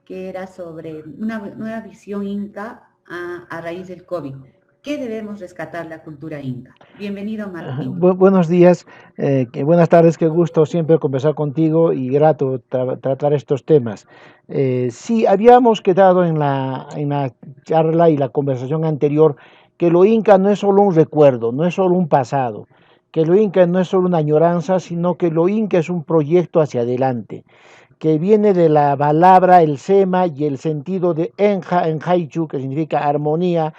que era sobre una nueva visión inca a raíz del COVID. ¿Qué debemos rescatar la cultura inca? Bienvenido, Martín. Buenos días, buenas tardes, qué gusto siempre conversar contigo y grato tratar estos temas. Sí, habíamos quedado en la charla y la conversación anterior que lo inca no es solo un recuerdo, no es solo un pasado, que lo inca no es solo una añoranza, sino que lo inca es un proyecto hacia adelante, que viene de la palabra, el sema y el sentido de enja, enjaichu, que significa armonía,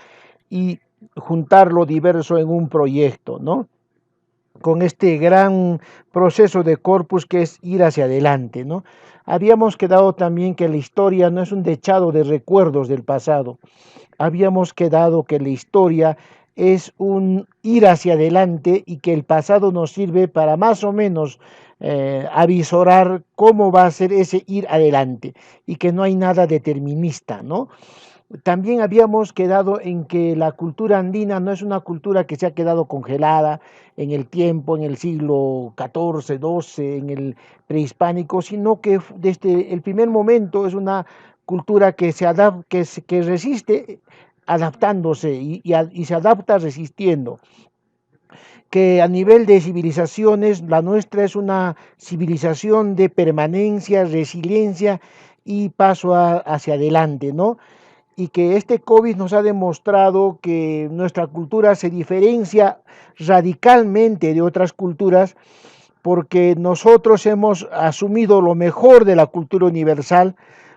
y juntar lo diverso en un proyecto, ¿no? Con este gran proceso de corpus que es ir hacia adelante, ¿no? Habíamos quedado también que la historia no es un dechado de recuerdos del pasado. Habíamos quedado que la historia es un ir hacia adelante y que el pasado nos sirve para más o menos avisorar cómo va a ser ese ir adelante y que no hay nada determinista, ¿no? También habíamos quedado en que la cultura andina no es una cultura que se ha quedado congelada en el tiempo, en el siglo XIV, XII, en el prehispánico, sino que desde el primer momento es una cultura que que resiste adaptándose y se adapta resistiendo, que a nivel de civilizaciones la nuestra es una civilización de permanencia, resiliencia y paso hacia adelante, ¿no? Y que este COVID nos ha demostrado que nuestra cultura se diferencia radicalmente de otras culturas porque nosotros hemos asumido lo mejor de la cultura universal.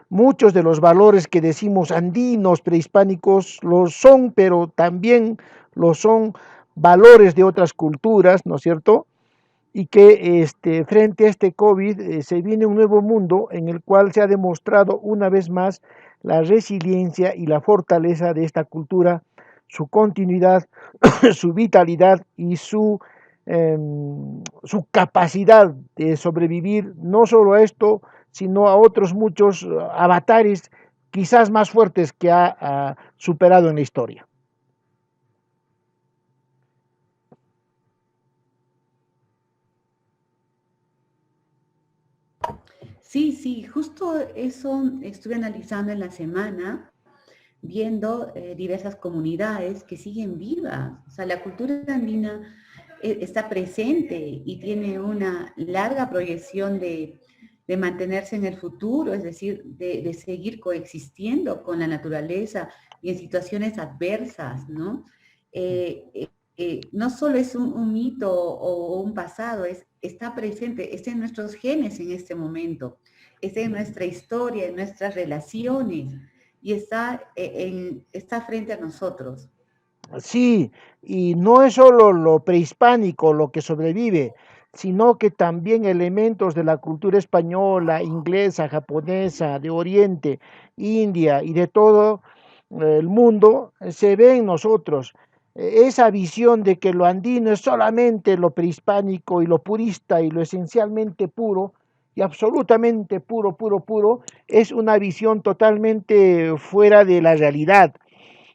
Muchos de los valores que decimos andinos, prehispánicos, los son, pero también lo son valores de otras culturas, ¿no es cierto? Y que frente a este COVID se viene un nuevo mundo en el cual se ha demostrado una vez más la resiliencia y la fortaleza de esta cultura, su continuidad, su vitalidad y su capacidad de sobrevivir no solo a esto, sino a otros muchos avatares quizás más fuertes que ha superado en la historia. Sí, sí, justo eso estuve analizando en la semana, viendo diversas comunidades que siguen vivas. O sea, la cultura andina está presente y tiene una larga proyección de mantenerse en el futuro, es decir, de seguir coexistiendo con la naturaleza y en situaciones adversas, ¿no? No solo es un mito o un pasado, está presente, está en nuestros genes en este momento, está en nuestra historia, en nuestras relaciones y está frente a nosotros. Sí, y no es solo lo prehispánico lo que sobrevive, sino que también elementos de la cultura española, inglesa, japonesa, de Oriente, India y de todo el mundo se ve en nosotros. Esa visión de que lo andino es solamente lo prehispánico y lo purista y lo esencialmente puro y absolutamente puro, puro, puro, es una visión totalmente fuera de la realidad.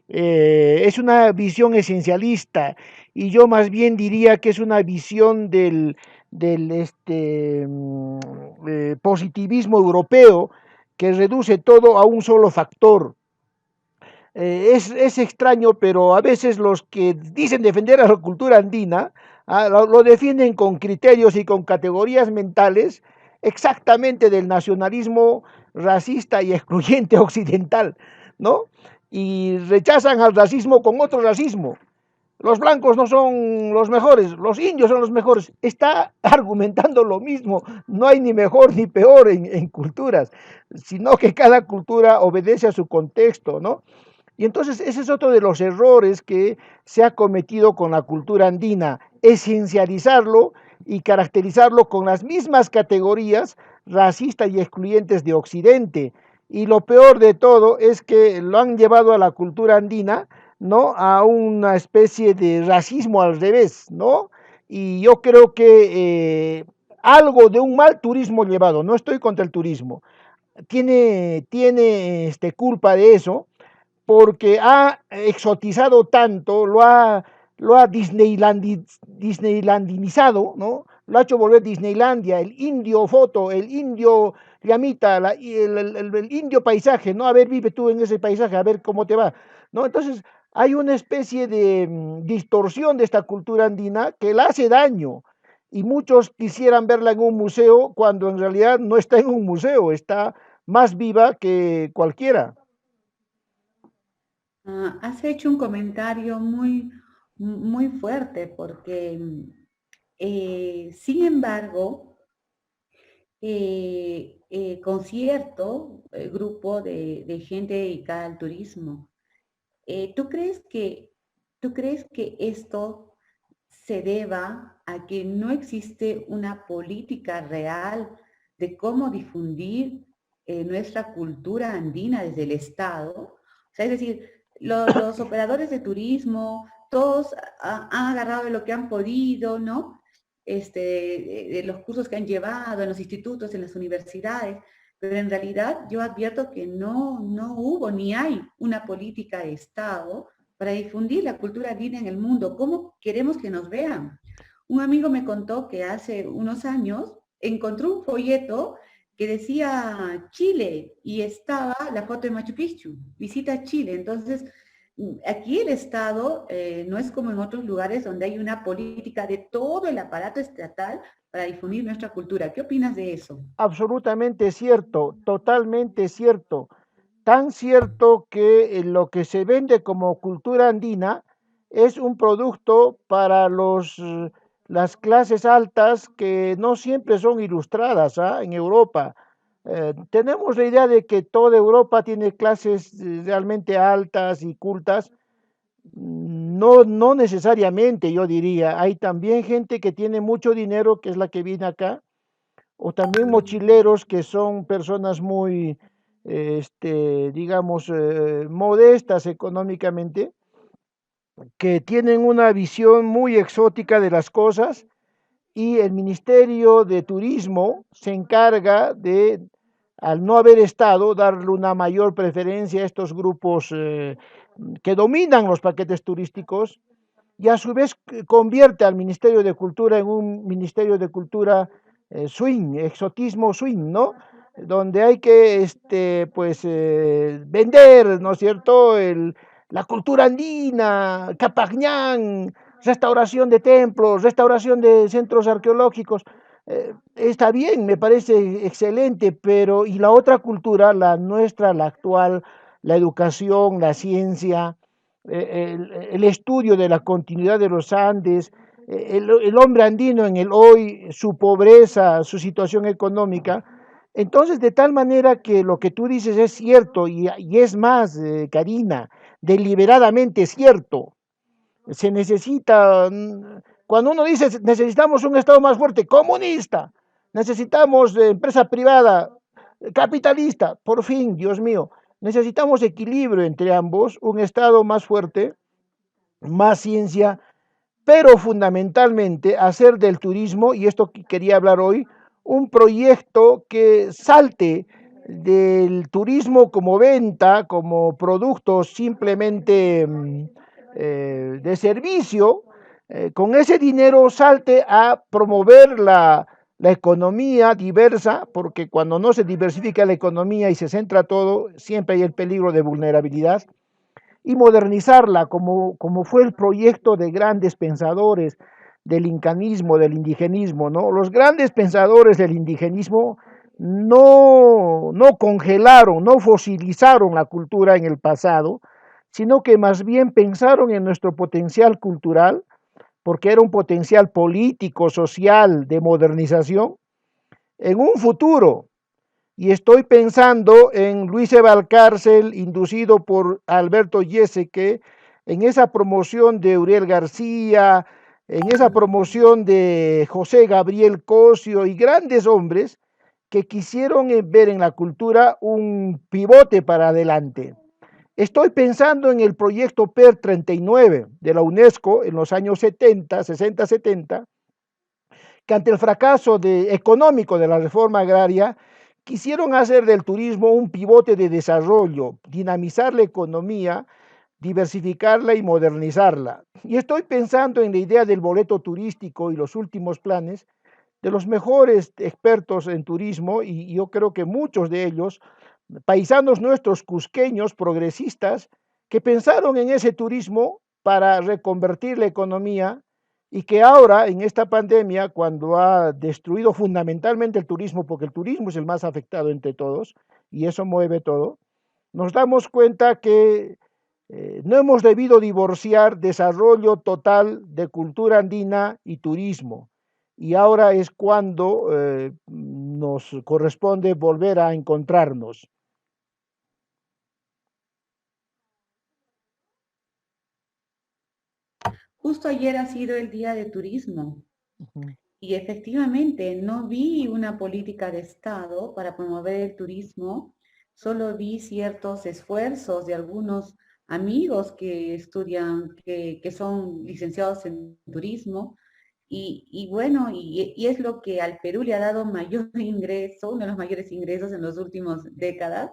Es una visión esencialista y yo más bien diría que es una visión del positivismo europeo que reduce todo a un solo factor. Es extraño, pero a veces los que dicen defender a la cultura andina lo defienden con criterios y con categorías mentales exactamente del nacionalismo racista y excluyente occidental, ¿no? Y rechazan al racismo con otro racismo. Los blancos no son los mejores, los indios son los mejores. Está argumentando lo mismo. No hay ni mejor ni peor en culturas, sino que cada cultura obedece a su contexto, ¿no? Y entonces ese es otro de los errores que se ha cometido con la cultura andina, esencializarlo y caracterizarlo con las mismas categorías racistas y excluyentes de Occidente. Y lo peor de todo es que lo han llevado a la cultura andina, ¿no? A una especie de racismo al revés, ¿no? Y yo creo que algo de un mal turismo llevado, no estoy contra el turismo, tiene culpa de eso, porque ha exotizado tanto, lo ha disneylandizado, ¿no? Lo ha hecho volver Disneylandia, el indio foto, el indio llamita, el indio paisaje, ¿no? A ver, vive tú en ese paisaje, a ver cómo te va, ¿no? Entonces, hay una especie de distorsión de esta cultura andina que la hace daño y muchos quisieran verla en un museo cuando en realidad no está en un museo, está más viva que cualquiera. Has hecho un comentario muy fuerte porque, sin embargo, con cierto grupo de gente dedicada al turismo, ¿tú tú crees que esto se deba a que no existe una política real de cómo difundir nuestra cultura andina desde el Estado? O sea, es decir, los operadores de turismo, todos han agarrado de lo que han podido, ¿no? De los cursos que han llevado en los institutos, en las universidades, pero en realidad yo advierto que no hubo ni hay una política de Estado para difundir la cultura andina en el mundo. ¿Cómo queremos que nos vean? Un amigo me contó que hace unos años encontró un folleto que decía Chile y estaba la foto de Machu Picchu, visita Chile. Entonces, aquí el Estado no es como en otros lugares donde hay una política de todo el aparato estatal para difundir nuestra cultura. ¿Qué opinas de eso? Absolutamente cierto, totalmente cierto. Tan cierto que lo que se vende como cultura andina es un producto para las clases altas que no siempre son ilustradas, ¿ah? En Europa. Tenemos la idea de que toda Europa tiene clases realmente altas y cultas. No, no necesariamente, yo diría. Hay también gente que tiene mucho dinero, que es la que viene acá, o también mochileros que son personas muy, digamos, modestas económicamente, que tienen una visión muy exótica de las cosas y el Ministerio de Turismo se encarga de, al no haber estado, darle una mayor preferencia a estos grupos que dominan los paquetes turísticos y a su vez convierte al Ministerio de Cultura en un Ministerio de Cultura swing, exotismo swing, ¿no? Donde hay que, pues, vender, ¿no es cierto?, la cultura andina, Capañán, restauración de templos, restauración de centros arqueológicos. Está bien, me parece excelente, pero ¿y la otra cultura, la nuestra, la actual, la educación, la ciencia, el estudio de la continuidad de los Andes, el hombre andino en el hoy, su pobreza, su situación económica? Entonces, de tal manera que lo que tú dices es cierto y es más, Karina, deliberadamente cierto. Se necesita, cuando uno dice necesitamos un Estado más fuerte, comunista, necesitamos empresa privada, capitalista, por fin, Dios mío, necesitamos equilibrio entre ambos, un Estado más fuerte, más ciencia, pero fundamentalmente hacer del turismo, y esto quería hablar hoy, un proyecto que salte del turismo como venta, como producto simplemente de servicio, con ese dinero salte a promover la economía diversa, porque cuando no se diversifica la economía y se centra todo, siempre hay el peligro de vulnerabilidad y modernizarla como fue el proyecto de grandes pensadores del incanismo, del indigenismo, ¿no? Los grandes pensadores del indigenismo no congelaron, no fosilizaron la cultura en el pasado, sino que más bien pensaron en nuestro potencial cultural, porque era un potencial político, social, de modernización, en un futuro, y estoy pensando en Luis Evalcárcel, inducido por Alberto Yesque, en esa promoción de Uriel García, en esa promoción de José Gabriel Cosio y grandes hombres que quisieron ver en la cultura un pivote para adelante. Estoy pensando en el proyecto PER 39 de la UNESCO en los años 70, 60, 70, que ante el fracaso económico de la reforma agraria, quisieron hacer del turismo un pivote de desarrollo, dinamizar la economía, diversificarla y modernizarla. Y estoy pensando en la idea del boleto turístico y los últimos planes de los mejores expertos en turismo y yo creo que muchos de ellos, paisanos nuestros cusqueños, progresistas, que pensaron en ese turismo para reconvertir la economía y que ahora en esta pandemia, cuando ha destruido fundamentalmente el turismo, porque el turismo es el más afectado entre todos y eso mueve todo, nos damos cuenta que no hemos debido divorciar desarrollo total de cultura andina y turismo. Y ahora es cuando nos corresponde volver a encontrarnos. Justo ayer ha sido el día de turismo Uh -huh. y efectivamente no vi una política de Estado para promover el turismo, solo vi ciertos esfuerzos de algunos amigos que estudian, que son licenciados en turismo. Y bueno, y es lo que al Perú le ha dado mayor ingreso, uno de los mayores ingresos en las últimas décadas.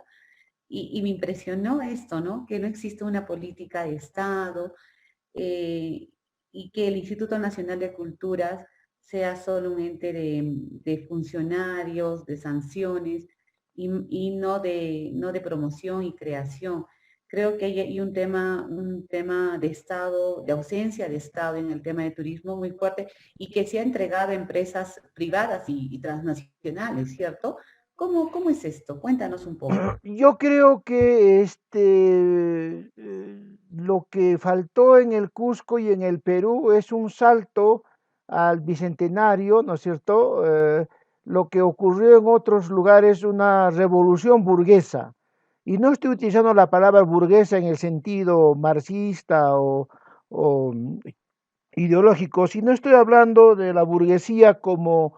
Y me impresionó esto, ¿no? Que no existe una política de Estado, eh, y que el Instituto Nacional de Culturas sea solo un ente de funcionarios, de sanciones y no de promoción y creación. Creo que hay un tema de Estado, de ausencia de Estado en el tema de turismo muy fuerte y que se ha entregado a empresas privadas y transnacionales, ¿cierto? ¿Cómo es esto? Cuéntanos un poco. Yo creo que lo que faltó en el Cusco y en el Perú es un salto al bicentenario, ¿no es cierto? Lo que ocurrió en otros lugares, una revolución burguesa. Y no estoy utilizando la palabra burguesa en el sentido marxista o ideológico, sino estoy hablando de la burguesía como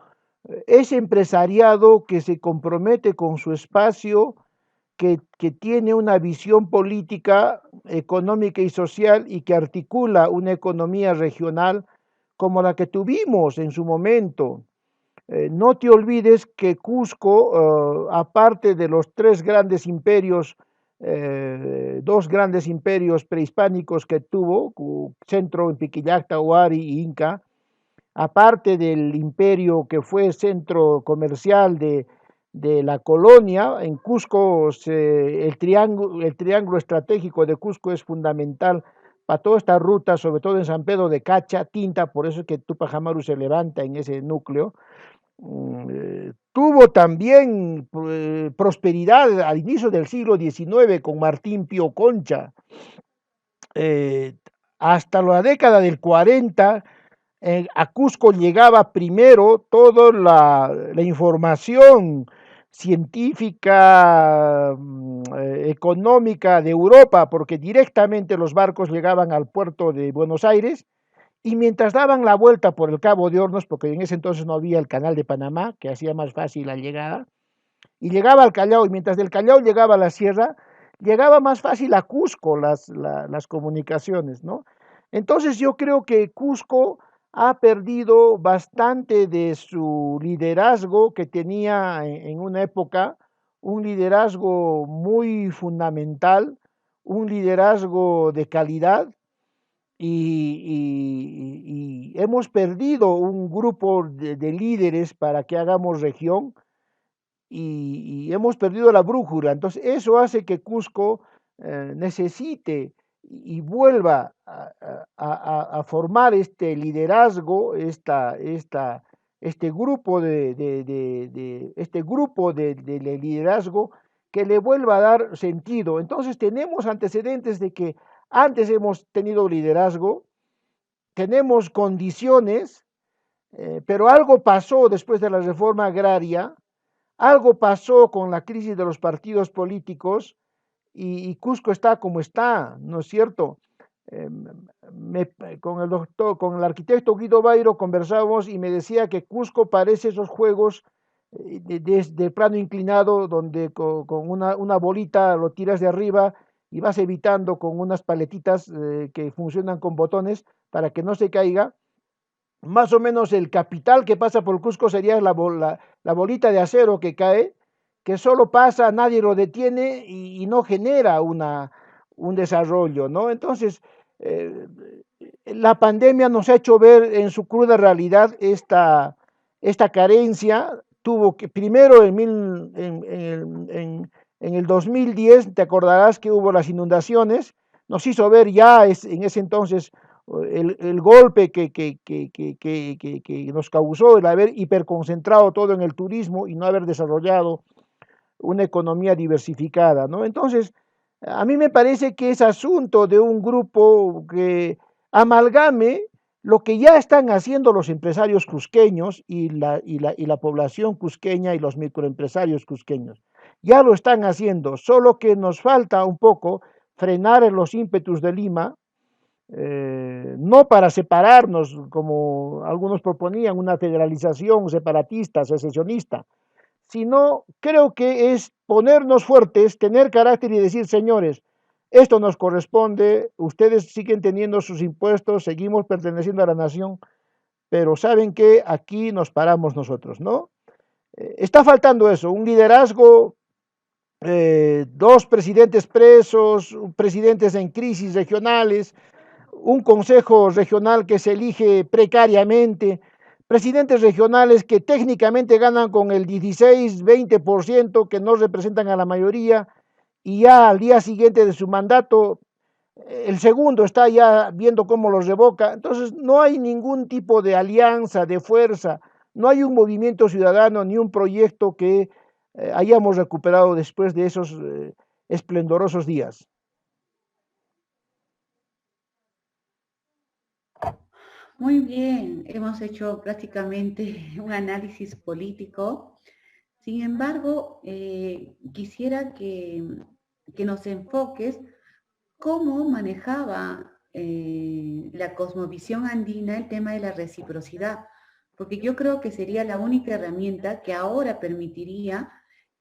ese empresariado que se compromete con su espacio, que tiene una visión política, económica y social y que articula una economía regional como la que tuvimos en su momento. No te olvides que Cusco, aparte de los tres grandes imperios, dos grandes imperios prehispánicos que tuvo, centro en Piquillacta, Huari y Inca, aparte del imperio que fue centro comercial de la colonia, en Cusco el triángulo estratégico de Cusco es fundamental para toda esta ruta, sobre todo en San Pedro de Cacha, Tinta, por eso es que Tupac Amaru se levanta en ese núcleo. Tuvo también prosperidad al inicio del siglo XIX con Martín Pío Concha. Eh, Hasta la década del 40, a Cusco llegaba primero toda la información científica, económica de Europa, porque directamente los barcos llegaban al puerto de Buenos Aires y mientras daban la vuelta por el Cabo de Hornos, porque en ese entonces no había el canal de Panamá, que hacía más fácil la llegada, y llegaba al Callao, y mientras del Callao llegaba a la sierra, llegaba más fácil a Cusco las comunicaciones, ¿no? Entonces yo creo que Cusco ha perdido bastante de su liderazgo que tenía en una época, un liderazgo muy fundamental, un liderazgo de calidad, y hemos perdido un grupo de líderes para que hagamos región y hemos perdido la brújula. Entonces, eso hace que Cusco necesite y vuelva a formar este liderazgo, este grupo este grupo de liderazgo que le vuelva a dar sentido. Entonces, tenemos antecedentes de que antes hemos tenido liderazgo, tenemos condiciones, pero algo pasó después de la reforma agraria, algo pasó con la crisis de los partidos políticos y Cusco está como está, ¿no es cierto? Eh, con el arquitecto Guido Bairo conversábamos y me decía que Cusco parece esos juegos de plano inclinado donde con una bolita lo tiras de arriba y vas evitando con unas paletitas que funcionan con botones para que no se caiga. Más o menos el capital que pasa por Cusco sería la bolita de acero que cae, que solo pasa, nadie lo detiene y no genera un desarrollo, ¿no? Entonces, la pandemia nos ha hecho ver en su cruda realidad esta carencia tuvo que, primero en el 2010, te acordarás que hubo las inundaciones, nos hizo ver ya en ese entonces el golpe que nos causó el haber hiperconcentrado todo en el turismo y no haber desarrollado una economía diversificada, ¿no? Entonces, a mí me parece que es asunto de un grupo que amalgame lo que ya están haciendo los empresarios cusqueños y la población cusqueña y los microempresarios cusqueños. Ya lo están haciendo, solo que nos falta un poco frenar en los ímpetus de Lima, no para separarnos, como algunos proponían, una federalización separatista, secesionista, sino creo que es ponernos fuertes, tener carácter y decir, señores, esto nos corresponde, ustedes siguen teniendo sus impuestos, seguimos perteneciendo a la nación, pero saben que aquí nos paramos nosotros, ¿no? Está faltando eso, un liderazgo, dos presidentes presos, presidentes en crisis regionales, un consejo regional que se elige precariamente, presidentes regionales que técnicamente ganan con el 16-20%, que no representan a la mayoría, y ya al día siguiente de su mandato, el segundo está ya viendo cómo los revoca. Entonces, no hay ningún tipo de alianza, de fuerza, no hay un movimiento ciudadano ni un proyecto que hayamos recuperado después de esos esplendorosos días. Muy bien, hemos hecho prácticamente un análisis político. Sin embargo, quisiera que nos enfoques cómo manejaba la cosmovisión andina el tema de la reciprocidad, porque yo creo que sería la única herramienta que ahora permitiría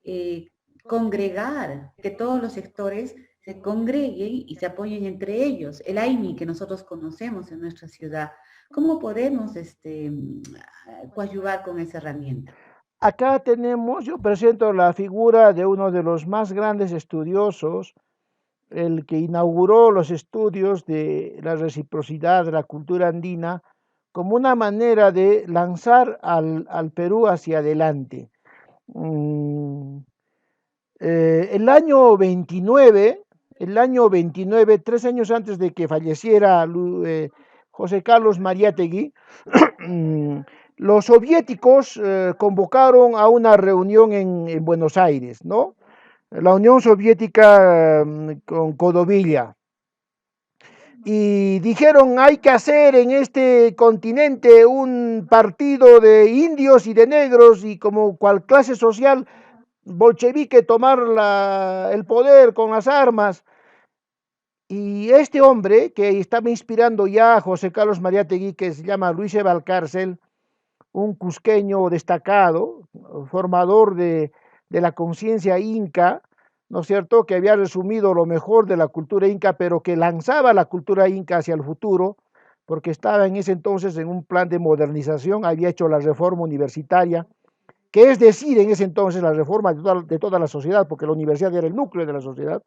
eh, congregar, que todos los sectores se congreguen y se apoyen entre ellos. El AIMI que nosotros conocemos en nuestra ciudad, ¿cómo podemos coadyuvar con esa herramienta? Acá tenemos, yo presento la figura de uno de los más grandes estudiosos, el que inauguró los estudios de la reciprocidad de la cultura andina como una manera de lanzar al Perú hacia adelante. Mm, el año 29, 3 años antes de que falleciera José Carlos Mariátegui, mm, los soviéticos convocaron a una reunión en Buenos Aires, ¿no? La Unión Soviética con Codovilla. Y dijeron, hay que hacer en este continente un partido de indios y de negros y como cual clase social bolchevique tomar el poder con las armas. Y este hombre que estaba inspirando ya a José Carlos Mariátegui, que se llama Luis Valcárcel, un cusqueño destacado, formador de la conciencia inca, ¿no es cierto?, que había resumido lo mejor de la cultura inca, pero que lanzaba la cultura inca hacia el futuro, porque estaba en ese entonces en un plan de modernización, había hecho la reforma universitaria, que es decir, en ese entonces la reforma de toda la sociedad, porque la universidad era el núcleo de la sociedad.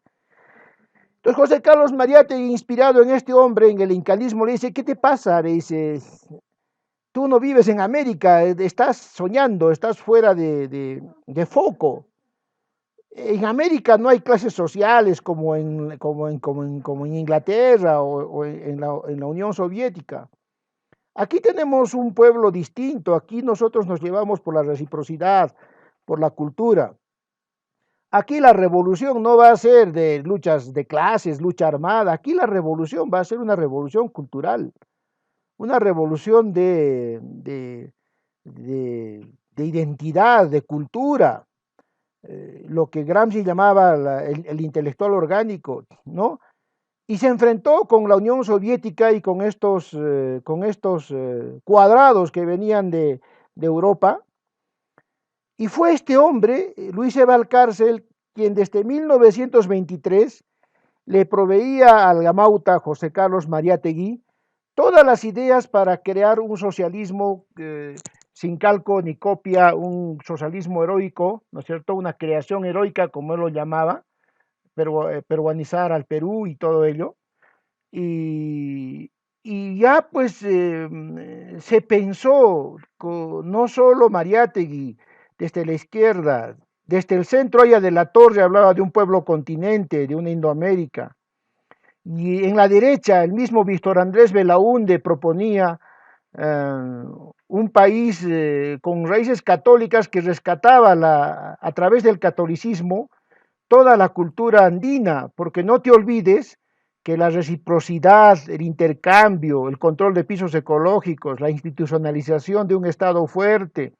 Entonces José Carlos Mariate, inspirado en este hombre, en el incalismo, le dice, ¿qué te pasa? Le dice, tú no vives en América, estás soñando, estás fuera de foco. En América no hay clases sociales como en Inglaterra o en la Unión Soviética. Aquí tenemos un pueblo distinto, aquí nosotros nos llevamos por la reciprocidad, por la cultura. Aquí la revolución no va a ser de luchas de clases, lucha armada, aquí la revolución va a ser una revolución cultural, una revolución de identidad, de cultura, lo que Gramsci llamaba el intelectual orgánico, ¿no? Y se enfrentó con la Unión Soviética y con estos cuadrados que venían de Europa. Y fue este hombre, Luis Valcárcel, quien desde 1923 le proveía al gamauta José Carlos Mariátegui todas las ideas para crear un socialismo sin calco ni copia, un socialismo heroico, ¿no es cierto? Una creación heroica, como él lo llamaba, peruanizar al Perú y todo ello. Y, y ya pues se pensó, no solo Mariátegui, desde la izquierda, desde el centro allá de la Torre hablaba de un pueblo continente, de una Indoamérica, y en la derecha el mismo Víctor Andrés Belaúnde proponía un país con raíces católicas que rescataba a través del catolicismo toda la cultura andina, porque no te olvides que la reciprocidad, el intercambio, el control de pisos ecológicos, la institucionalización de un Estado fuerte,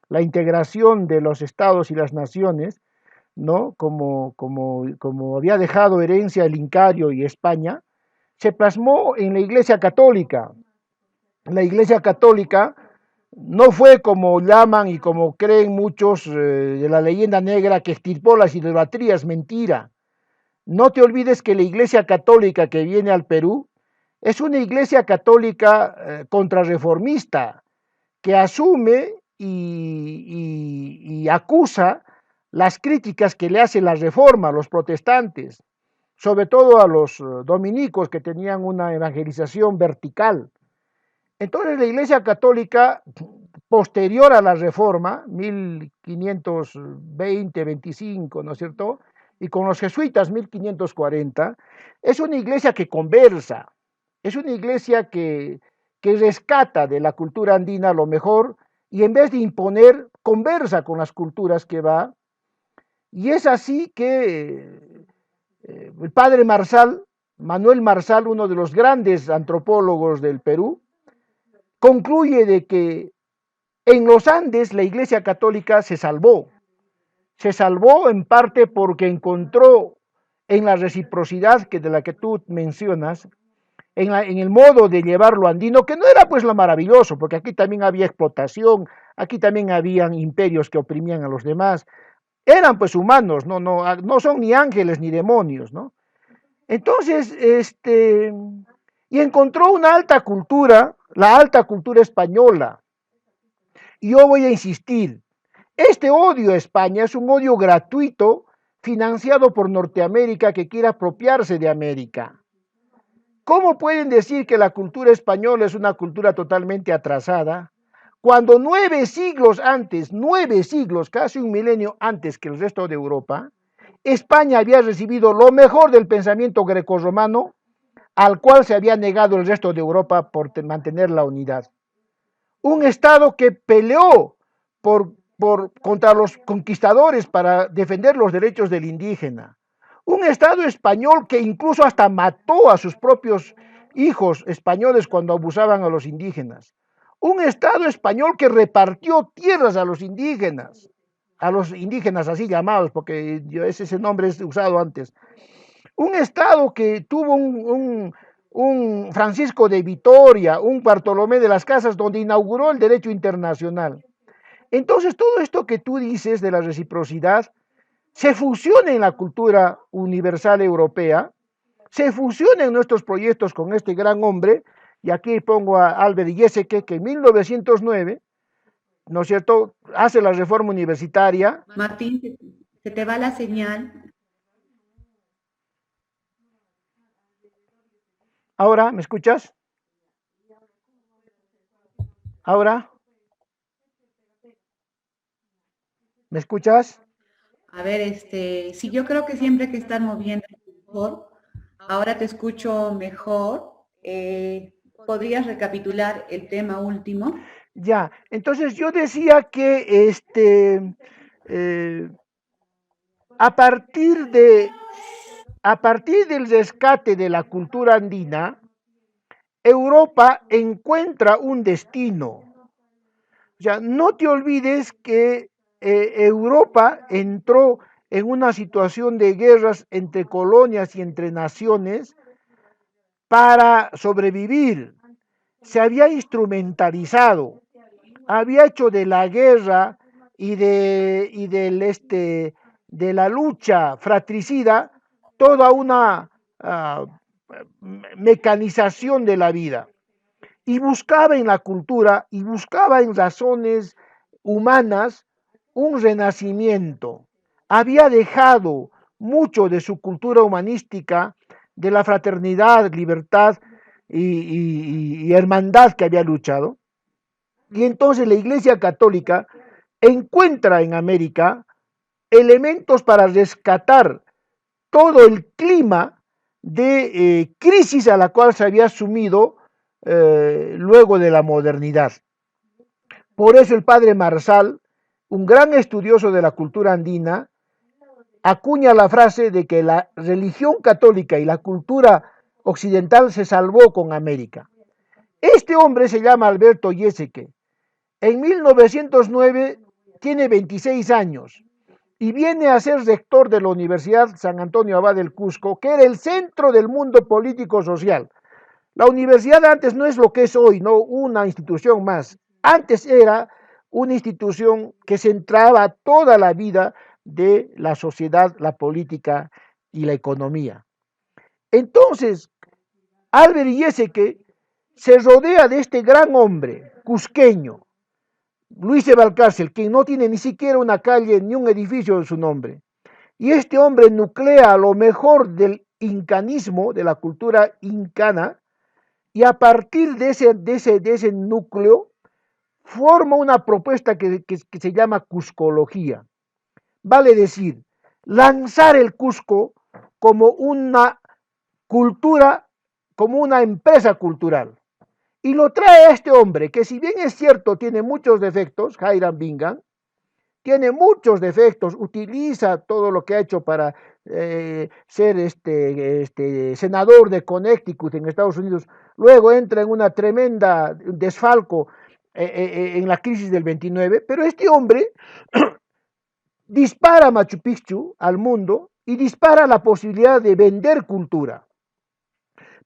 la integración de los estados y las naciones, ¿no? Como había dejado herencia el Incario y España, se plasmó en la Iglesia Católica. La Iglesia Católica no fue como llaman y como creen muchos de la leyenda negra que extirpó las idolatrías, mentira. No te olvides que la Iglesia Católica que viene al Perú es una Iglesia Católica contrarreformista que asume y acusa las críticas que le hace la reforma a los protestantes, sobre todo a los dominicos que tenían una evangelización vertical. Entonces la Iglesia Católica, posterior a la Reforma, 1520-25, ¿no es cierto? Y con los jesuitas, 1540, es una iglesia que conversa, es una iglesia que rescata de la cultura andina lo mejor y en vez de imponer, conversa con las culturas que va. Y es así que el padre Marsal, Manuel Marsal, uno de los grandes antropólogos del Perú, concluye de que en los Andes la Iglesia Católica se salvó en parte porque encontró en la reciprocidad que de la que tú mencionas, en el modo de llevar lo andino, que no era pues lo maravilloso, porque aquí también había explotación, aquí también habían imperios que oprimían a los demás, eran pues humanos, no son ni ángeles ni demonios, ¿no? Entonces, y encontró una alta cultura, la alta cultura española. Y yo voy a insistir, este odio a España es un odio gratuito financiado por Norteamérica que quiere apropiarse de América. ¿Cómo pueden decir que la cultura española es una cultura totalmente atrasada? Cuando 9 siglos antes, 9 siglos, casi un milenio antes que el resto de Europa, España había recibido lo mejor del pensamiento grecorromano al cual se había negado el resto de Europa por mantener la unidad. Un Estado que peleó contra los conquistadores para defender los derechos del indígena. Un Estado español que incluso hasta mató a sus propios hijos españoles cuando abusaban a los indígenas. Un Estado español que repartió tierras a los indígenas así llamados, porque ese nombre es usado antes. Un Estado que tuvo un Francisco de Vitoria, un Bartolomé de las Casas, donde inauguró el derecho internacional. Entonces, todo esto que tú dices de la reciprocidad se fusiona en la cultura universal europea, se fusiona en nuestros proyectos con este gran hombre, y aquí pongo a Albert Yeseke, que en 1909, ¿no es cierto?, hace la reforma universitaria. Martín, se te va la señal. Ahora, ¿me escuchas? Ahora, ¿me escuchas? A ver, sí, yo creo que siempre hay que estar moviendo mejor. Ahora te escucho mejor. ¿Podrías recapitular el tema último? Ya, entonces yo decía que a partir del rescate de la cultura andina, Europa encuentra un destino. O sea, no te olvides que Europa entró en una situación de guerras entre colonias y entre naciones para sobrevivir. Se había instrumentalizado, había hecho de la guerra de la lucha fratricida toda una mecanización de la vida y buscaba en la cultura y buscaba en razones humanas un renacimiento. Había dejado mucho de su cultura humanística, de la fraternidad, libertad, y hermandad que había luchado. Y entonces la Iglesia Católica encuentra en América elementos para rescatar todo el clima de crisis a la cual se había sumido luego de la modernidad. Por eso el padre Marsal, un gran estudioso de la cultura andina, acuña la frase de que la religión católica y la cultura occidental se salvó con América. Este hombre se llama Alberto Yeseke. En 1909 tiene 26 años y viene a ser rector de la Universidad San Antonio Abad del Cusco, que era el centro del mundo político-social. La universidad antes no es lo que es hoy, no una institución más. Antes era una institución que centraba toda la vida de la sociedad, la política y la economía. Entonces, Albert Yeseke se rodea de este gran hombre cusqueño, Luis de Valcárcel, que no tiene ni siquiera una calle ni un edificio en su nombre. Y este hombre nuclea lo mejor del incanismo, de la cultura incana, y a partir de ese núcleo forma una propuesta que se llama cuscología. Vale decir, lanzar el Cusco como una cultura, como una empresa cultural. Y lo trae a este hombre, que si bien es cierto, tiene muchos defectos, Hiram Bingham, tiene muchos defectos, utiliza todo lo que ha hecho para ser senador de Connecticut en Estados Unidos, luego entra en una tremenda desfalco en la crisis del 29, pero este hombre dispara Machu Picchu al mundo y dispara la posibilidad de vender cultura.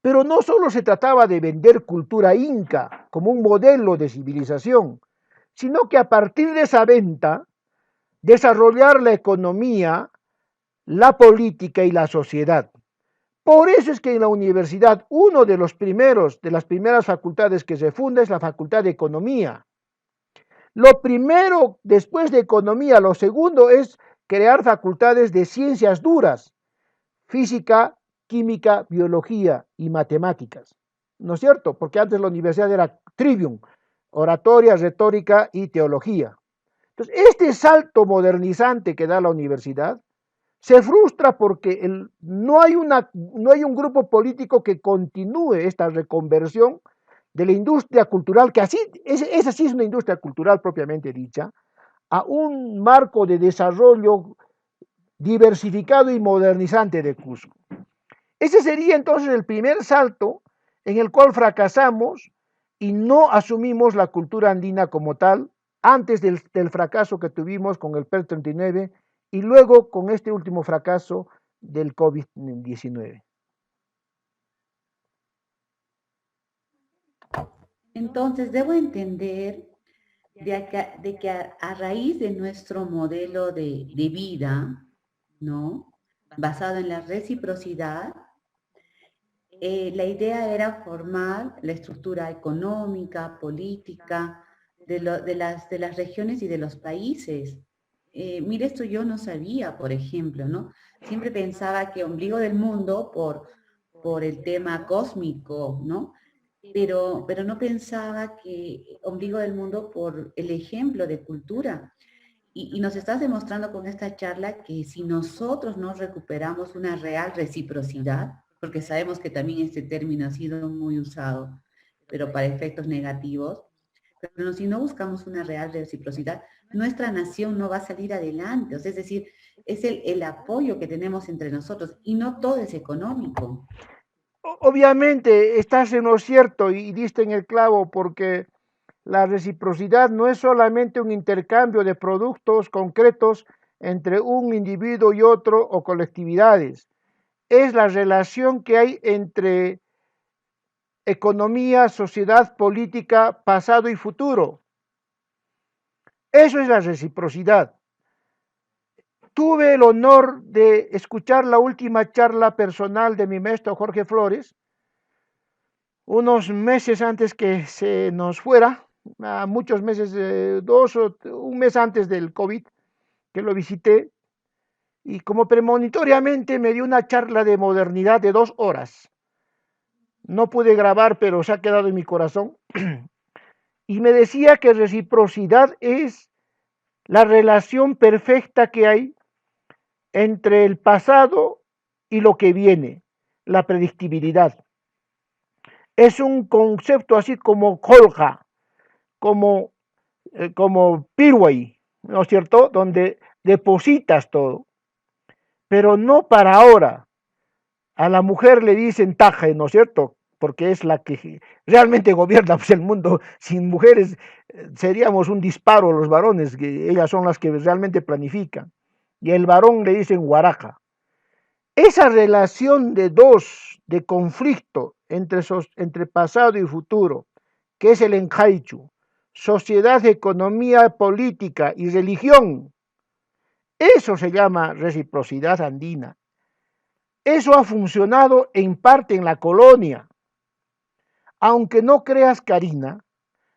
Pero no solo se trataba de vender cultura inca como un modelo de civilización, sino que a partir de esa venta, desarrollar la economía, la política y la sociedad. Por eso es que en la universidad uno de las primeras facultades que se funda es la Facultad de Economía. Lo primero, después de economía, lo segundo es crear facultades de ciencias duras, física, química, biología y matemáticas. ¿No es cierto? Porque antes la universidad era trivium, oratoria, retórica y teología. Entonces, este salto modernizante que da la universidad se frustra porque no hay un grupo político que continúe esta reconversión de la industria cultural, que esa sí es una industria cultural propiamente dicha, a un marco de desarrollo diversificado y modernizante de Cusco. Ese sería entonces el primer salto en el cual fracasamos y no asumimos la cultura andina como tal antes del fracaso que tuvimos con el PER 39 y luego con este último fracaso del COVID-19. Entonces, debo entender de que a raíz de nuestro modelo de vida, ¿no? Basado en la reciprocidad, la idea era formar la estructura económica, política de las regiones y de los países. Mire, esto yo no sabía, por ejemplo, ¿no? Siempre pensaba que ombligo del mundo por el tema cósmico, ¿no? Pero no pensaba que ombligo del mundo por el ejemplo de cultura. Y nos estás demostrando con esta charla que si nosotros no recuperamos una real reciprocidad, porque sabemos que también este término ha sido muy usado, pero para efectos negativos, pero si no buscamos una real reciprocidad, nuestra nación no va a salir adelante. O sea, es decir, es el apoyo que tenemos entre nosotros y no todo es económico. Obviamente estás en lo cierto y diste en el clavo porque la reciprocidad no es solamente un intercambio de productos concretos entre un individuo y otro o colectividades, es la relación que hay entre economía, sociedad, política, pasado y futuro. Eso es la reciprocidad. Tuve el honor de escuchar la última charla personal de mi maestro Jorge Flores, unos meses antes que se nos fuera, muchos meses, un mes antes del COVID, que lo visité, y como premonitoriamente me dio una charla de modernidad de 2 horas. no pude grabar, pero se ha quedado en mi corazón, y me decía que reciprocidad es la relación perfecta que hay entre el pasado y lo que viene, la predictibilidad. Es un concepto así como colga, como, como Pirway, ¿no es cierto? Donde depositas todo, pero no para ahora. A la mujer le dicen taje, ¿no es cierto? Porque es la que realmente gobierna pues, el mundo. Sin mujeres seríamos un disparo los varones, que ellas son las que realmente planifican. Y el varón le dicen guaraja. Esa relación de dos, de conflicto entre pasado y futuro, que es el enjaichu, sociedad, economía, política y religión, eso se llama reciprocidad andina. Eso ha funcionado en parte en la colonia. Aunque no creas, Karina,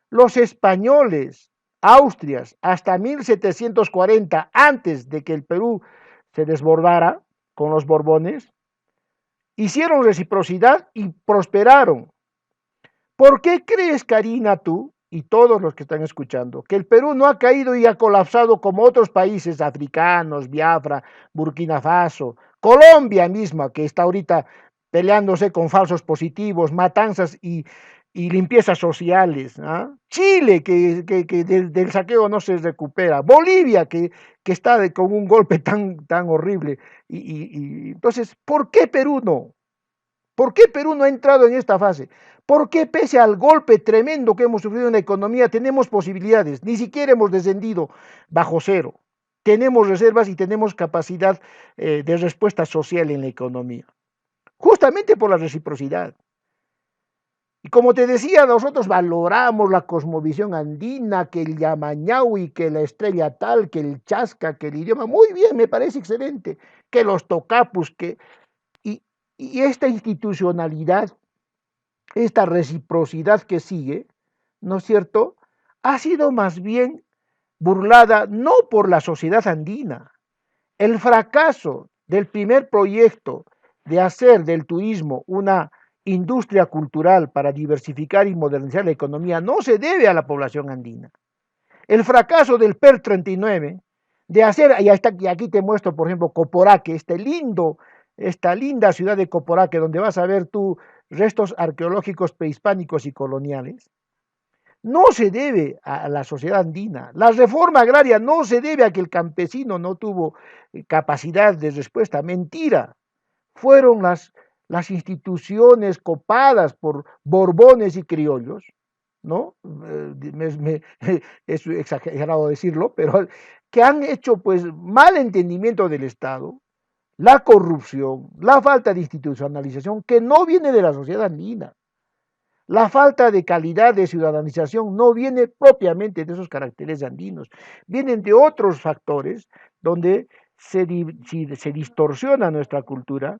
los españoles, Austrias, hasta 1740, antes de que el Perú se desbordara con los Borbones, hicieron reciprocidad y prosperaron. ¿Por qué crees, Karina, tú y todos los que están escuchando, que el Perú no ha caído y ha colapsado como otros países africanos, Biafra, Burkina Faso, Colombia misma, que está ahorita peleándose con falsos positivos, matanzas y limpiezas sociales? ¿Ah? Chile, que del saqueo no se recupera. Bolivia, que está con un golpe tan horrible. Entonces, ¿por qué Perú no? ¿Por qué Perú no ha entrado en esta fase? ¿Por qué pese al golpe tremendo que hemos sufrido en la economía tenemos posibilidades? Ni siquiera hemos descendido bajo cero. Tenemos reservas y tenemos capacidad de respuesta social en la economía. Justamente por la reciprocidad. Y como te decía, nosotros valoramos la cosmovisión andina, que el Yamañaui, que la estrella tal, que el chasca, que el idioma. Muy bien, me parece excelente. Que los tocapus, y, y esta institucionalidad, esta reciprocidad que sigue, ¿no es cierto?, ha sido más bien burlada no por la sociedad andina. El fracaso del primer proyecto de hacer del turismo una industria cultural para diversificar y modernizar la economía no se debe a la población andina. El fracaso del PER 39 de hacer, y aquí te muestro, por ejemplo, Coporaque, esta linda ciudad de Coporaque, donde vas a ver tú restos arqueológicos prehispánicos y coloniales, no se debe a la sociedad andina. La reforma agraria no se debe a que el campesino no tuvo capacidad de respuesta. Mentira. Fueron las instituciones copadas por borbones y criollos, ¿no? Es exagerado decirlo, pero que han hecho pues mal entendimiento del Estado, la corrupción, la falta de institucionalización que no viene de la sociedad andina. La falta de calidad de ciudadanización no viene propiamente de esos caracteres andinos, vienen de otros factores donde se distorsiona nuestra cultura,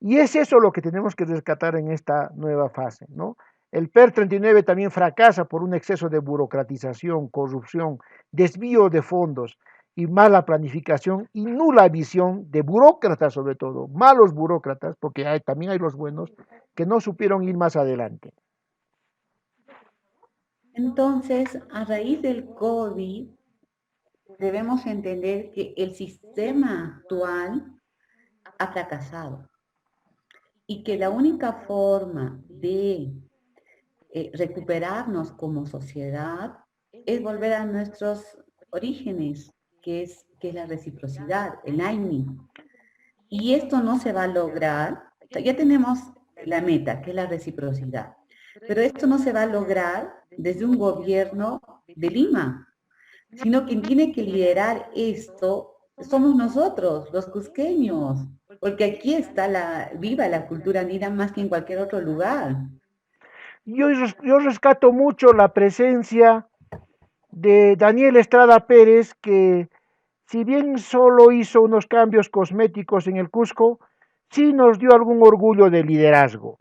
y es eso lo que tenemos que rescatar en esta nueva fase, ¿no? El PER 39 también fracasa por un exceso de burocratización, corrupción, desvío de fondos y mala planificación y nula visión de burócratas sobre todo, malos burócratas, porque también hay los buenos que no supieron ir más adelante. Entonces, a raíz del COVID, debemos entender que el sistema actual ha fracasado y que la única forma de recuperarnos como sociedad es volver a nuestros orígenes, que es la reciprocidad, el AINI. Y esto no se va a lograr, ya tenemos la meta, que es la reciprocidad, pero esto no se va a lograr desde un gobierno de Lima, sino quien tiene que liderar esto somos nosotros, los cusqueños, porque aquí está viva la cultura andina más que en cualquier otro lugar. Yo rescato mucho la presencia de Daniel Estrada Pérez, que si bien solo hizo unos cambios cosméticos en el Cusco, sí nos dio algún orgullo de liderazgo.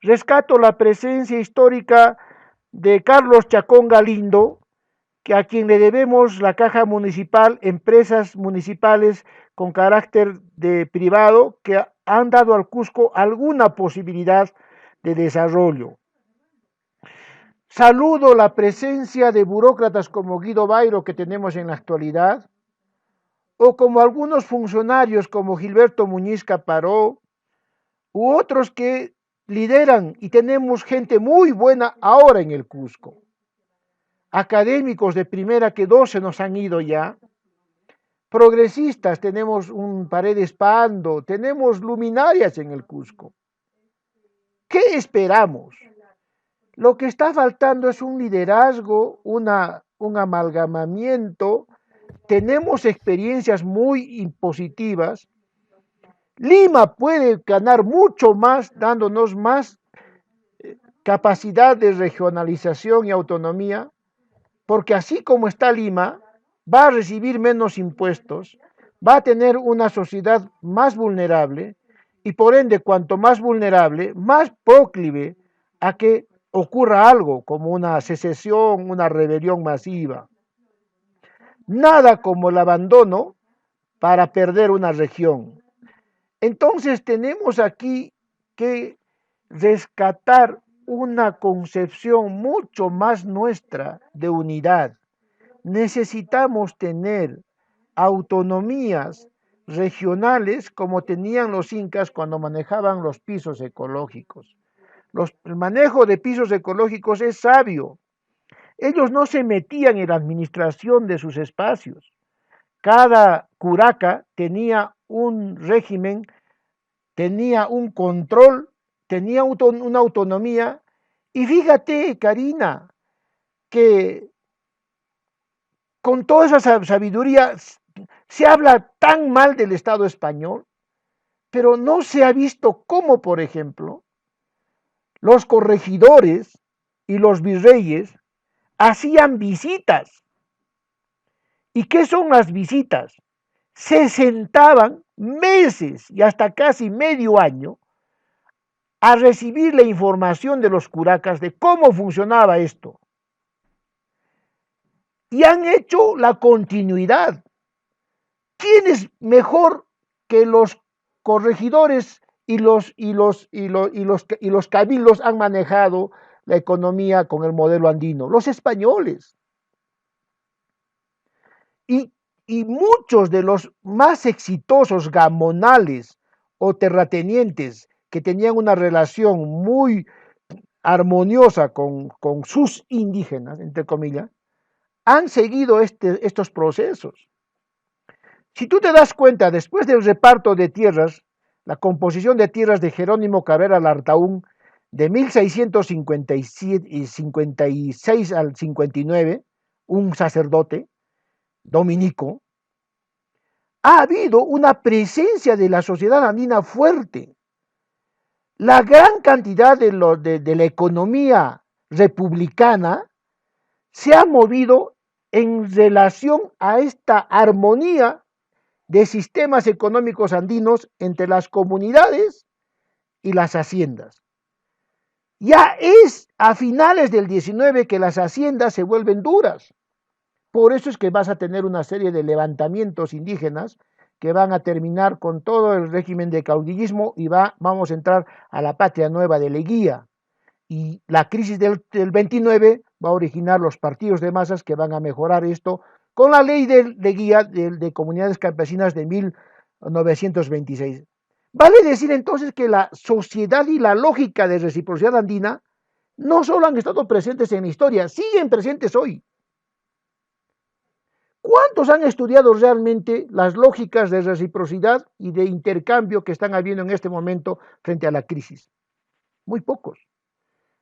Rescato la presencia histórica de Carlos Chacón Galindo, que a quien le debemos la caja municipal, empresas municipales con carácter de privado que han dado al Cusco alguna posibilidad de desarrollo. Saludo la presencia de burócratas como Guido Bairo que tenemos en la actualidad, o como algunos funcionarios como Gilberto Muñiz Caparó, u otros que lideran, y tenemos gente muy buena ahora en el Cusco. Académicos de primera que 12 nos han ido ya. Progresistas, tenemos un Paredes Pando, tenemos luminarias en el Cusco. ¿Qué esperamos? Lo que está faltando es un liderazgo, un amalgamamiento. Tenemos experiencias muy positivas. Lima puede ganar mucho más, dándonos más capacidad de regionalización y autonomía, porque así como está Lima, va a recibir menos impuestos, va a tener una sociedad más vulnerable y por ende, cuanto más vulnerable, más proclive a que ocurra algo como una secesión, una rebelión masiva. Nada como el abandono para perder una región. Entonces tenemos aquí que rescatar una concepción mucho más nuestra de unidad. Necesitamos tener autonomías regionales como tenían los incas cuando manejaban los pisos ecológicos. El manejo de pisos ecológicos es sabio. Ellos no se metían en la administración de sus espacios. Cada curaca tenía un régimen, tenía un control, tenía una autonomía. Y fíjate, Karina, que con toda esa sabiduría se habla tan mal del Estado español, pero no se ha visto cómo, por ejemplo, los corregidores y los virreyes hacían visitas. ¿Y qué son las visitas? Se sentaban meses y hasta casi medio año a recibir la información de los curacas de cómo funcionaba esto. Y han hecho la continuidad. ¿Quién es mejor que los corregidores y los cabildos han manejado la economía con el modelo andino? Los españoles. Y muchos de los más exitosos gamonales o terratenientes que tenían una relación muy armoniosa con sus indígenas, entre comillas, han seguido estos procesos. Si tú te das cuenta, después del reparto de tierras, la composición de tierras de Jerónimo Cabrera Lartaún de 1656 al 59, un sacerdote dominico, ha habido una presencia de la sociedad andina fuerte. La gran cantidad de la economía republicana se ha movido en relación a esta armonía de sistemas económicos andinos entre las comunidades y las haciendas. Ya es a finales del 19 que las haciendas se vuelven duras. Por eso es que vas a tener una serie de levantamientos indígenas que van a terminar con todo el régimen de caudillismo y vamos a entrar a la patria nueva de Leguía. Y la crisis del 29 va a originar los partidos de masas que van a mejorar esto con la ley de Leguía de comunidades campesinas de 1926. Vale decir entonces que la sociedad y la lógica de reciprocidad andina no solo han estado presentes en la historia, siguen presentes hoy. ¿Cuántos han estudiado realmente las lógicas de reciprocidad y de intercambio que están habiendo en este momento frente a la crisis? Muy pocos.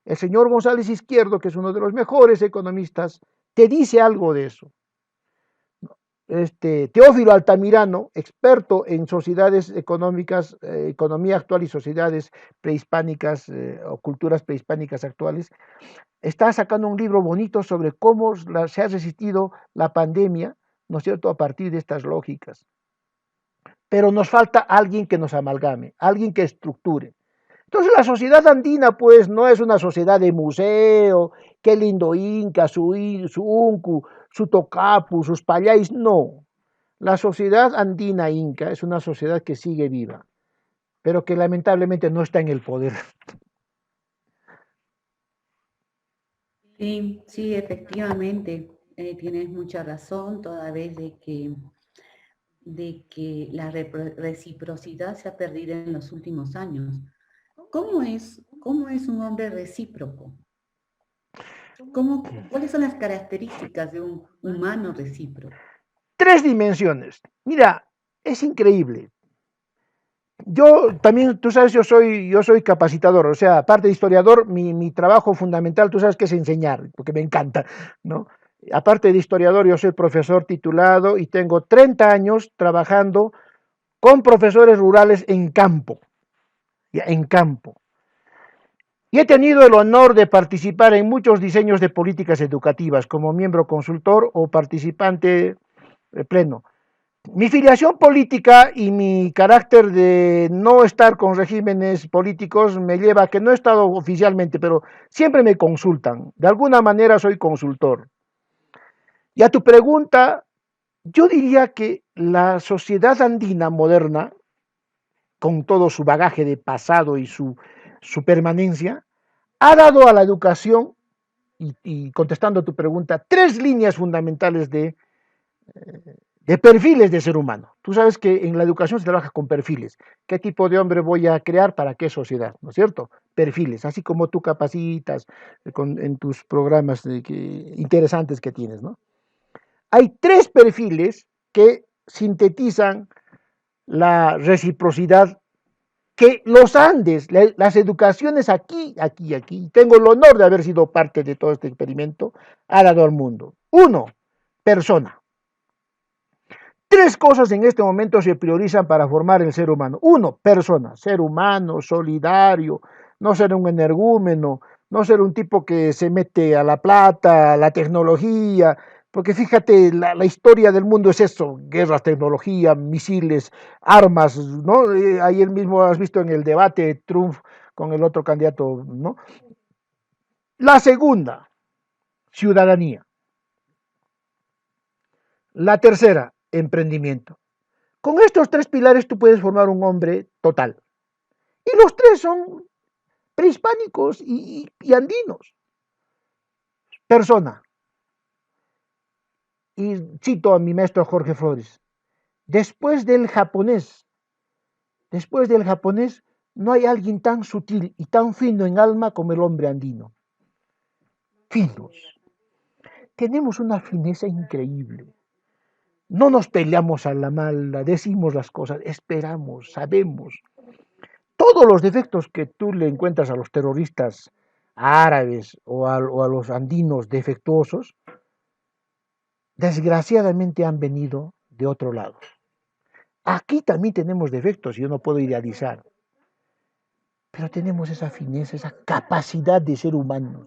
El señor González Izquierdo, que es uno de los mejores economistas, te dice algo de eso. Teófilo Altamirano, experto en sociedades económicas, economía actual y sociedades prehispánicas o culturas prehispánicas actuales, está sacando un libro bonito sobre cómo se ha resistido la pandemia, ¿no es cierto?, a partir de estas lógicas. Pero nos falta alguien que nos amalgame, alguien que estructure. Entonces la sociedad andina pues no es una sociedad de museo, qué lindo Inca, su Uncu, su Tocapu, sus Payáis, no. La sociedad andina Inca es una sociedad que sigue viva, pero que lamentablemente no está en el poder. Sí, sí, efectivamente, tienes mucha razón, toda vez de que la reciprocidad se ha perdido en los últimos años. ¿Cómo es un hombre recíproco? ¿Cuáles son las características de un humano recíproco? Tres dimensiones. Mira, es increíble. Yo también, tú sabes, yo soy capacitador, o sea, aparte de historiador, mi trabajo fundamental, tú sabes que es enseñar, porque me encanta, ¿no? Aparte de historiador, yo soy profesor titulado y tengo 30 años trabajando con profesores rurales en campo, ya, en campo. Y he tenido el honor de participar en muchos diseños de políticas educativas como miembro consultor o participante pleno. Mi filiación política y mi carácter de no estar con regímenes políticos me lleva a que no he estado oficialmente, pero siempre me consultan. De alguna manera soy consultor. Y a tu pregunta, yo diría que la sociedad andina moderna, con todo su bagaje de pasado y su permanencia, ha dado a la educación, y contestando a tu pregunta, tres líneas fundamentales de perfiles de ser humano. Tú sabes que en la educación se trabaja con perfiles. ¿Qué tipo de hombre voy a crear para qué sociedad? ¿No es cierto? Perfiles, así como tú capacitas en tus programas interesantes que tienes, ¿no? Hay tres perfiles que sintetizan la reciprocidad que los Andes, las educaciones aquí, tengo el honor de haber sido parte de todo este experimento, ha dado al mundo. Uno, persona. Tres cosas en este momento se priorizan para formar el ser humano. Uno, persona, ser humano, solidario, no ser un energúmeno, no ser un tipo que se mete a la plata, a la tecnología, porque fíjate, la historia del mundo es eso, guerras, tecnología, misiles, armas, ¿no? Ayer mismo has visto en el debate Trump con el otro candidato, ¿no? La segunda, ciudadanía. La tercera, emprendimiento. Con estos tres pilares tú puedes formar un hombre total. Y los tres son prehispánicos y andinos. Persona. Y cito a mi maestro Jorge Flores. Después del japonés, no hay alguien tan sutil y tan fino en alma como el hombre andino. Finos. Tenemos una fineza increíble. No nos peleamos a la mala, decimos las cosas, esperamos, sabemos. Todos los defectos que tú le encuentras a los terroristas árabes o a los andinos defectuosos, desgraciadamente han venido de otro lado. Aquí también tenemos defectos, yo no puedo idealizar, pero tenemos esa fineza, esa capacidad de ser humanos,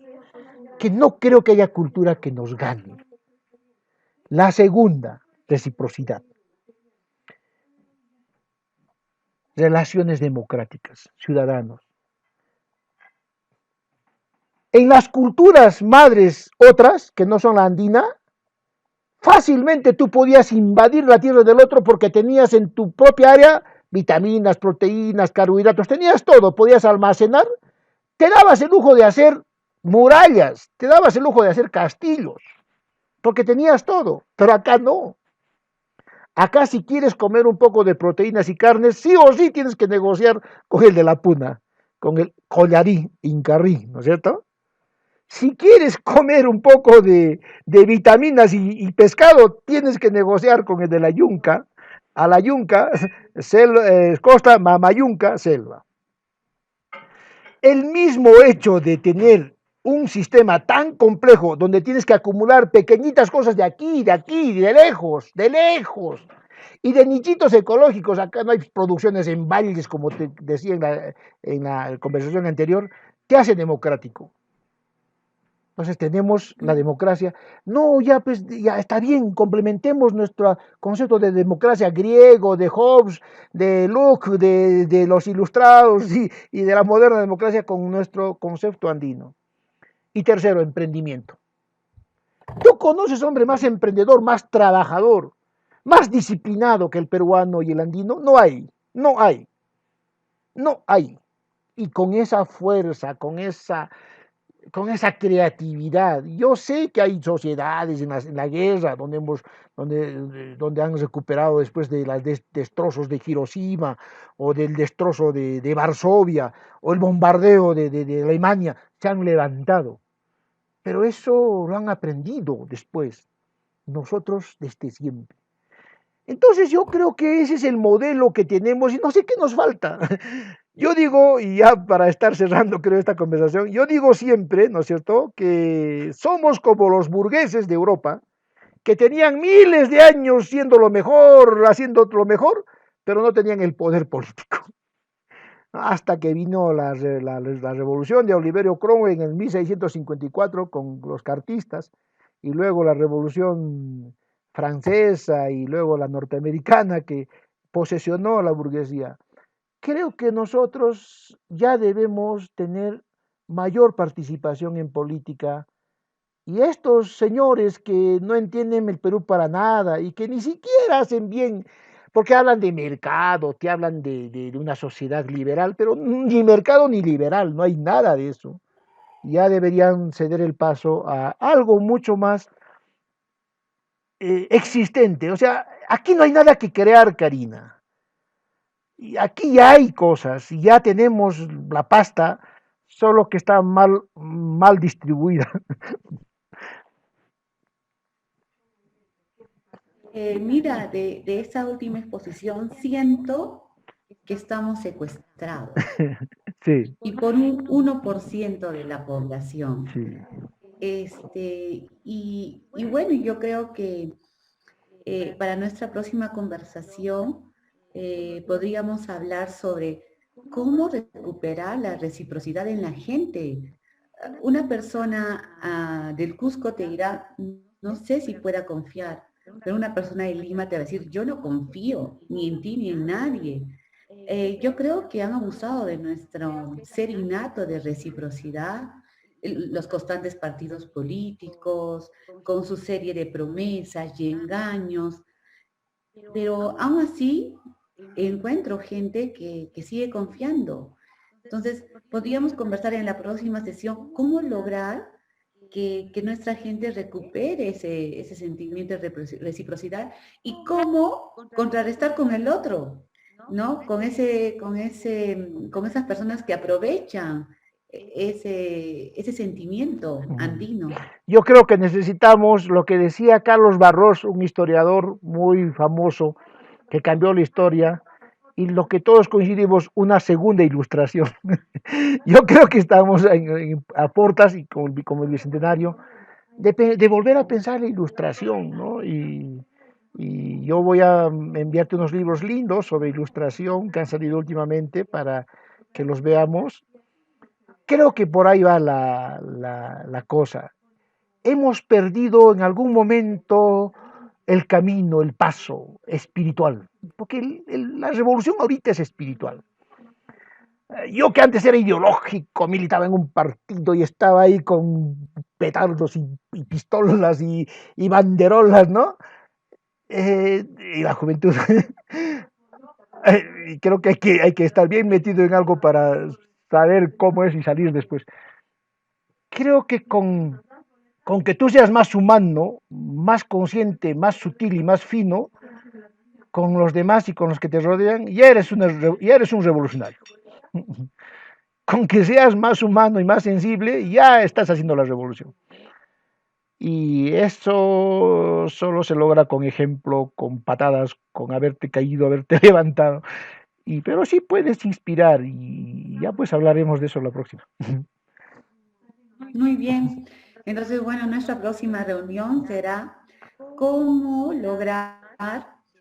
que no creo que haya cultura que nos gane. La segunda, reciprocidad. Relaciones democráticas, ciudadanos. En las culturas madres otras, que no son la andina, fácilmente tú podías invadir la tierra del otro porque tenías en tu propia área vitaminas, proteínas, carbohidratos, tenías todo, podías almacenar, te dabas el lujo de hacer murallas, te dabas el lujo de hacer castillos, porque tenías todo, pero acá no. Acá si quieres comer un poco de proteínas y carnes, sí o sí tienes que negociar con el de la puna, con el collarí, incarrí, ¿no es cierto? Si quieres comer un poco de vitaminas pescado, tienes que negociar con el de la yunca, a la yunca, costa mamayunca, selva. El mismo hecho de tener un sistema tan complejo donde tienes que acumular pequeñitas cosas de aquí, de lejos, y de nichitos ecológicos, acá no hay producciones en valles, como te decía en la conversación anterior, te hace democrático. Entonces tenemos la democracia. No, ya pues ya está bien, complementemos nuestro concepto de democracia griego, de Hobbes, de Locke, de los ilustrados y de la moderna democracia con nuestro concepto andino. Y tercero, emprendimiento. ¿Tú conoces hombre más emprendedor, más trabajador, más disciplinado que el peruano y el andino? No hay, no hay, no hay. Y con esa fuerza, con esa con esa creatividad. Yo sé que hay sociedades en la guerra donde han recuperado después de los destrozos de Hiroshima o del destrozo de Varsovia o el bombardeo de Alemania, se han levantado. Pero eso lo han aprendido después, nosotros desde siempre. Entonces yo creo que ese es el modelo que tenemos y no sé qué nos falta. Yo digo, y ya para estar cerrando creo esta conversación, yo digo siempre, ¿no es cierto?, que somos como los burgueses de Europa, que tenían miles de años siendo lo mejor, haciendo lo mejor, pero no tenían el poder político. Hasta que vino la revolución de Oliverio Cromwell en el 1654 con los cartistas, y luego la revolución francesa y luego la norteamericana que posesionó a la burguesía. Creo que nosotros ya debemos tener mayor participación en política y estos señores que no entienden el Perú para nada y que ni siquiera hacen bien, porque hablan de mercado, te hablan de una sociedad liberal, pero ni mercado ni liberal, no hay nada de eso. Ya deberían ceder el paso a algo mucho más existente. O sea, aquí no hay nada que crear, Karina. Y aquí ya hay cosas, y ya tenemos la pasta, solo que está mal distribuida. Mira, de esta última exposición siento que estamos secuestrados Sí, y por un 1% de la población. sí. Y bueno, yo creo que para nuestra próxima conversación podríamos hablar sobre cómo recuperar la reciprocidad en la gente. Una persona del Cusco te dirá, no sé si pueda confiar, pero una persona de Lima te va a decir, yo no confío ni en ti ni en nadie. Yo creo que han abusado de nuestro ser innato de reciprocidad, los constantes partidos políticos, con su serie de promesas y engaños, pero aún así encuentro gente que sigue confiando. Entonces, podríamos conversar en la próxima sesión cómo lograr que nuestra gente recupere ese sentimiento de reciprocidad y cómo contrarrestar con el otro, ¿no? Con esas personas que aprovechan ese sentimiento andino. Yo creo que necesitamos lo que decía Carlos Barros, un historiador muy famoso que cambió la historia, y lo que todos coincidimos, una segunda ilustración. Yo creo que estamos a portas, y como el Bicentenario, de volver a pensar la ilustración, ¿no? Y yo voy a enviarte unos libros lindos sobre ilustración que han salido últimamente para que los veamos. Creo que por ahí va la cosa. Hemos perdido en algún momento el camino, el paso espiritual, porque la revolución ahorita es espiritual. Yo que antes era ideológico, militaba en un partido y estaba ahí con petardos y pistolas y banderolas, ¿no? Y la juventud. Y creo que hay que estar bien metido en algo para saber cómo es y salir después. Creo que con que tú seas más humano, más consciente, más sutil y más fino con los demás y con los que te rodean, ya eres un revolucionario. Con que seas más humano y más sensible, ya estás haciendo la revolución. Y eso solo se logra con ejemplo, con patadas, con haberte caído, haberte levantado. Pero sí puedes inspirar y ya pues hablaremos de eso la próxima. Muy bien. Entonces, bueno, nuestra próxima reunión será cómo lograr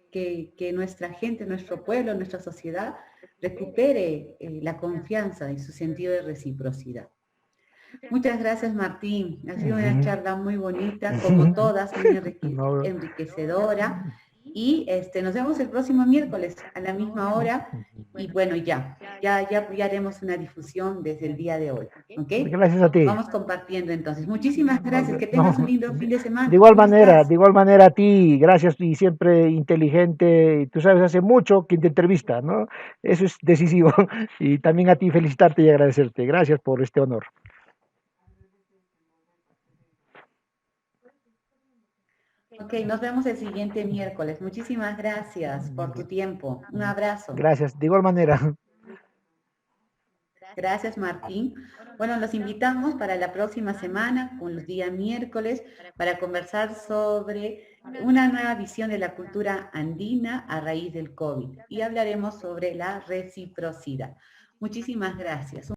que nuestra gente, nuestro pueblo, nuestra sociedad recupere la confianza y su sentido de reciprocidad. Muchas gracias, Martín. Ha sido una charla muy bonita, como todas, muy enriquecedora. Y nos vemos el próximo miércoles a la misma hora. Y bueno, ya haremos una difusión desde el día de hoy. ¿Ok? Gracias a ti. Vamos compartiendo entonces. Muchísimas gracias. Que tengas un lindo fin de semana. De igual manera a ti, gracias y siempre inteligente. Tú sabes, hace mucho que te entrevista, ¿no? Eso es decisivo. Y también a ti felicitarte y agradecerte. Gracias por este honor. Ok, nos vemos el siguiente miércoles. Muchísimas gracias por tu tiempo. Un abrazo. Gracias. De igual manera. Gracias, Martín. Bueno, los invitamos para la próxima semana, con los días miércoles, para conversar sobre una nueva visión de la cultura andina a raíz del COVID y hablaremos sobre la reciprocidad. Muchísimas gracias.